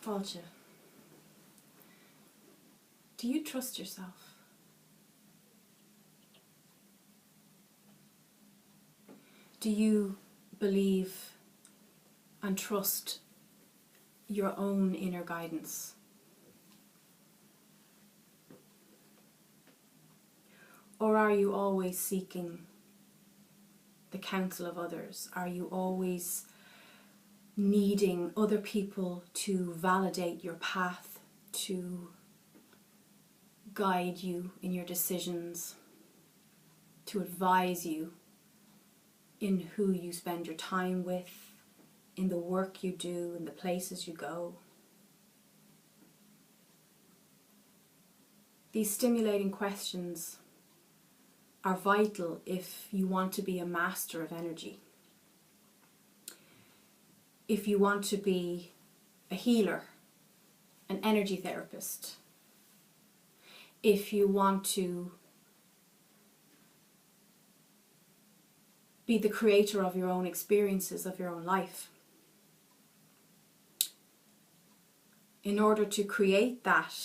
Fáilte, do you trust yourself? Do you believe and trust your own inner guidance? Or are you always seeking the counsel of others? Are you always needing other people to validate your path, to guide you in your decisions, to advise you in who you spend your time with, in the work you do, in the places you go? These stimulating questions are vital if you want to be a master of energy. If you want to be a healer, an energy therapist, if you want to be the creator of your own experiences, of your own life. In order to create that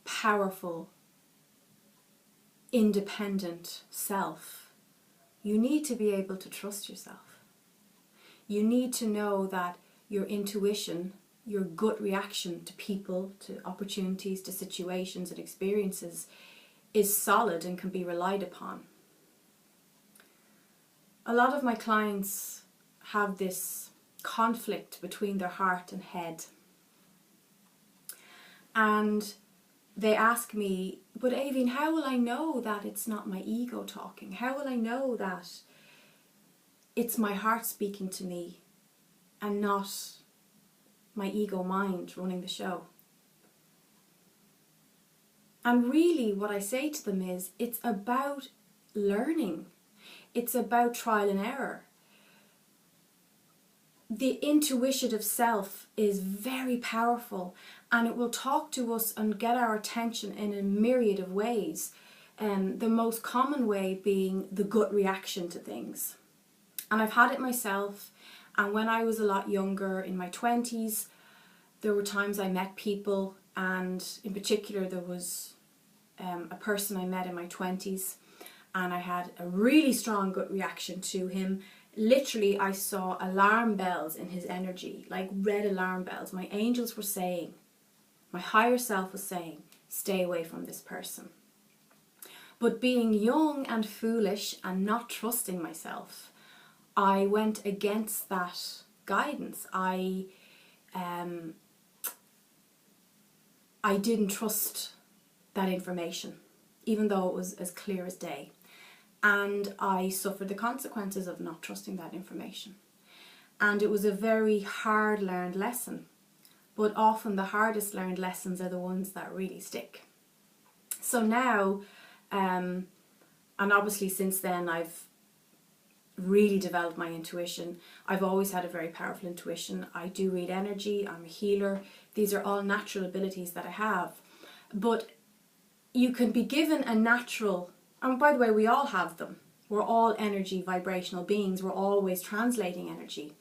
powerful, independent self, you need to be able to trust yourself. You need to know that your intuition, your gut reaction to people, to opportunities, to situations and experiences is solid and can be relied upon. A lot of my clients have this conflict between their heart and head. And they ask me, but Aoibhín, how will I know that it's not my ego talking? How will I know that it's my heart speaking to me and not my ego mind running the show? And really what I say to them is, it's about learning. It's about trial and error. The intuitive self is very powerful, and it will talk to us and get our attention in a myriad of ways. The most common way being the gut reaction to things. And I've had it myself, and when I was a lot younger, in my 20s, there were times I met people, and in particular there was a person I met in my 20s, and I had a really strong gut reaction to him. Literally, I saw alarm bells in his energy, like red alarm bells. My angels were saying, my higher self was saying, stay away from this person. But being young and foolish and not trusting myself, I went against that guidance. I didn't trust that information, even though it was as clear as day. And I suffered the consequences of not trusting that information. And it was a very hard learned lesson. But often the hardest learned lessons are the ones that really stick. So now, and obviously since then I've really developed my intuition. I've always had a very powerful intuition. I do read energy, I'm a healer. These are all natural abilities that I have. But you can be given a natural, and by the way, we all have them. We're all energy vibrational beings. We're always translating energy.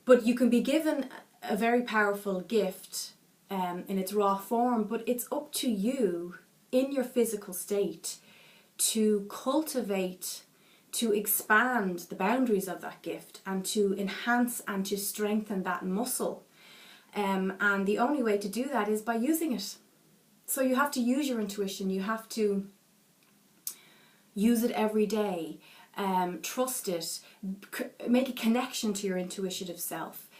But you can be given a very powerful gift in its raw form, but it's up to you in your physical state to cultivate, to expand the boundaries of that gift and to enhance and to strengthen that muscle. And the only way to do that is by using it. So you have to use your intuition, you have to use it every day, trust it, make a connection to your intuitive self,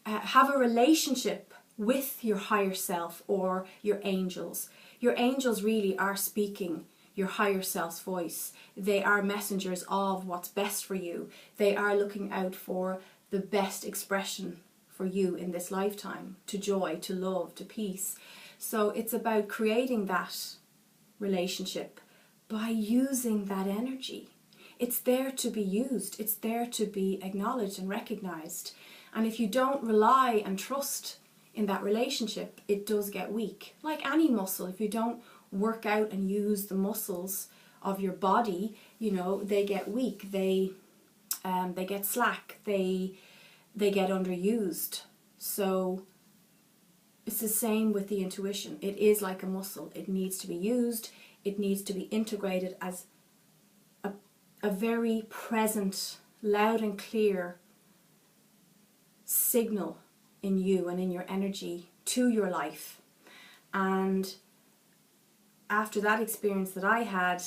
have a relationship with your higher self or your angels. Your angels really are speaking your higher self's voice. They are messengers of what's best for you. They are looking out for the best expression for you in this lifetime, to joy, to love, to peace. So it's about creating that relationship by using that energy. It's there to be used. It's there to be acknowledged and recognized. And if you don't rely and trust in that relationship, it does get weak. Like any muscle, if you don't work out and use the muscles of your body, you know, they get weak. They get slack. They they get underused. So it's the same with the intuition. It is like a muscle. It needs to be used. It needs to be integrated as a very present, loud and clear signal in you and in your energy to your life. And after that experience that I had,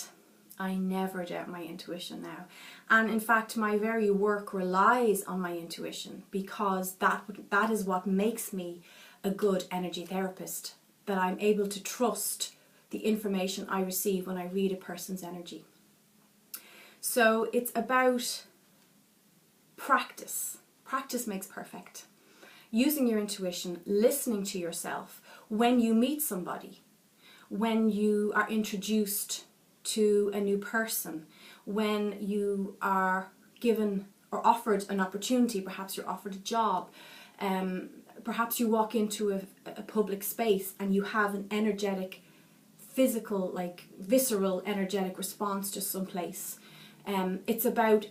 I never doubt my intuition now. And in fact, my very work relies on my intuition, because that is what makes me a good energy therapist, that I'm able to trust the information I receive when I read a person's energy. So it's about practice. Practice makes perfect. Using your intuition, listening to yourself when you meet somebody, when you are introduced to a new person, when you are given or offered an opportunity, perhaps you're offered a job, perhaps you walk into a public space and you have an energetic, physical, like visceral energetic response to some place. It's about,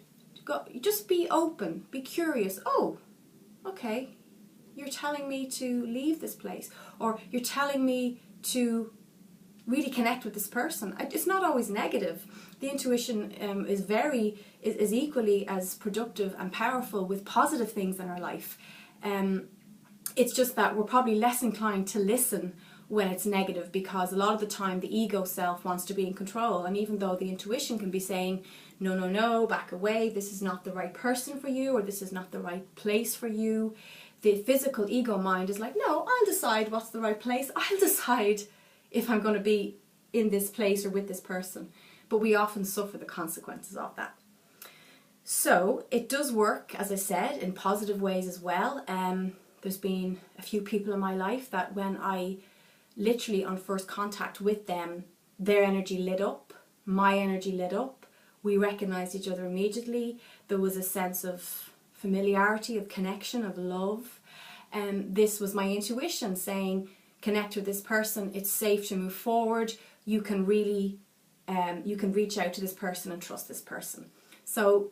just be open, be curious. Oh, okay, you're telling me to leave this place, or you're telling me to really connect with this person. It's not always negative. The intuition is equally as productive and powerful with positive things in our life. It's just that we're probably less inclined to listen when it's negative, because a lot of the time the ego self wants to be in control. And even though the intuition can be saying, no, no, no, back away, this is not the right person for you, or this is not the right place for you, the physical ego mind is like, no, I'll decide what's the right place. I'll decide if I'm going to be in this place or with this person. But we often suffer the consequences of that. So it does work, as I said, in positive ways as well. There's been a few people in my life that when I literally on first contact with them, their energy lit up, my energy lit up, we recognized each other immediately. There was a sense of familiarity, of connection, of love. This was my intuition saying, connect with this person, it's safe to move forward, you can really, you can reach out to this person and trust this person. So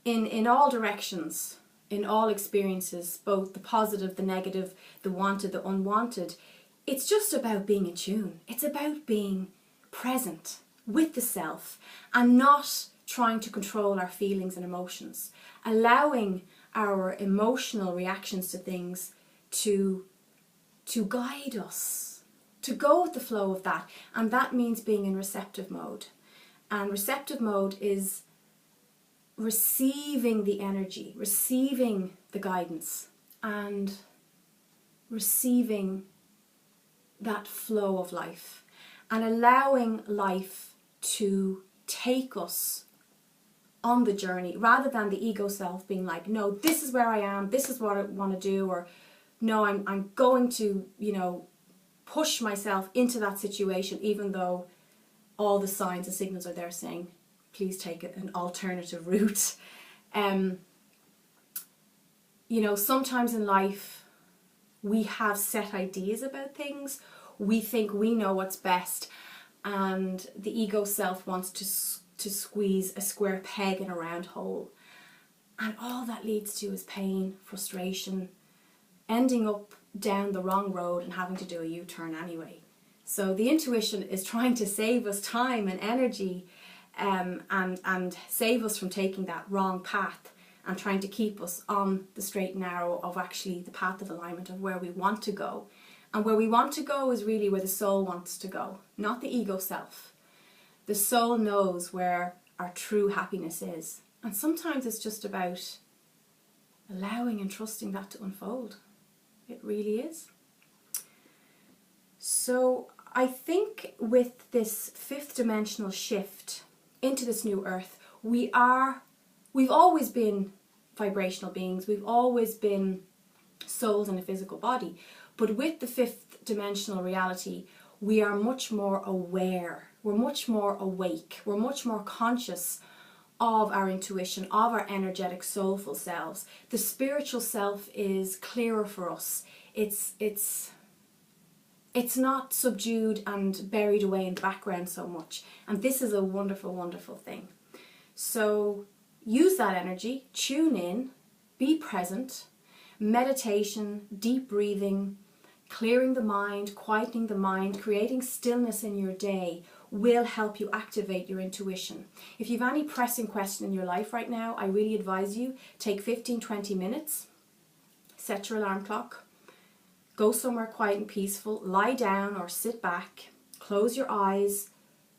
in all directions, in all experiences, both the positive, the negative, the wanted, the unwanted, it's just about being in tune. It's about being present with the self and not trying to control our feelings and emotions, allowing our emotional reactions to things to guide us, to go with the flow of that. And that means being in receptive mode. And receptive mode is receiving the energy, receiving the guidance, and receiving that flow of life, and allowing life to take us on the journey, rather than the ego self being like, no, this is where I am, this is what I want to do, or no, I'm going to, push myself into that situation, even though all the signs and signals are there saying, please take an alternative route. Sometimes in life we have set ideas about things. We think we know what's best, and the ego self wants to squeeze a square peg in a round hole. And all that leads to is pain, frustration, ending up down the wrong road and having to do a U-turn anyway. So the intuition is trying to save us time and energy, and save us from taking that wrong path, and trying to keep us on the straight and narrow of actually the path of alignment of where we want to go. And where we want to go is really where the soul wants to go, not the ego self. The soul knows where our true happiness is. And sometimes it's just about allowing and trusting that to unfold. It really is. So I think with this fifth dimensional shift into this new earth, we've always been vibrational beings. We've always been souls in a physical body. But with the fifth dimensional reality, we are much more aware. We're much more awake. We're much more conscious of our intuition, of our energetic soulful selves. The spiritual self is clearer for us. It's not subdued and buried away in the background so much. And this is a wonderful, wonderful thing. So use that energy, tune in, Be present. Meditation, deep breathing, clearing the mind, quietening the mind, creating stillness in your day will help you activate your intuition. If you have any pressing question in your life right now, I really advise you take 15-20 minutes, set your alarm clock, go somewhere quiet and peaceful, lie down or sit back, close your eyes,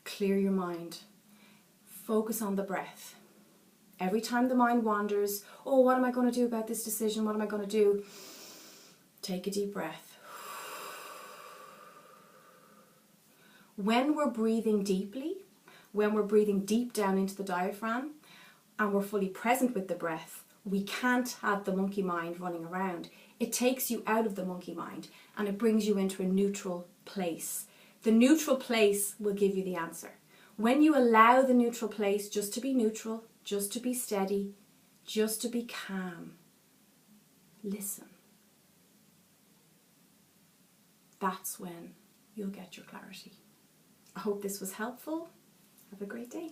clear your mind, focus on the breath. Every time the mind wanders, oh, what am I going to do about this decision? What am I going to do? Take a deep breath. When we're breathing deeply, when we're breathing deep down into the diaphragm and we're fully present with the breath, we can't have the monkey mind running around. It takes you out of the monkey mind and it brings you into a neutral place. The neutral place will give you the answer. When you allow the neutral place just to be neutral, just to be steady, just to be calm, listen. That's when you'll get your clarity. I hope this was helpful. Have a great day.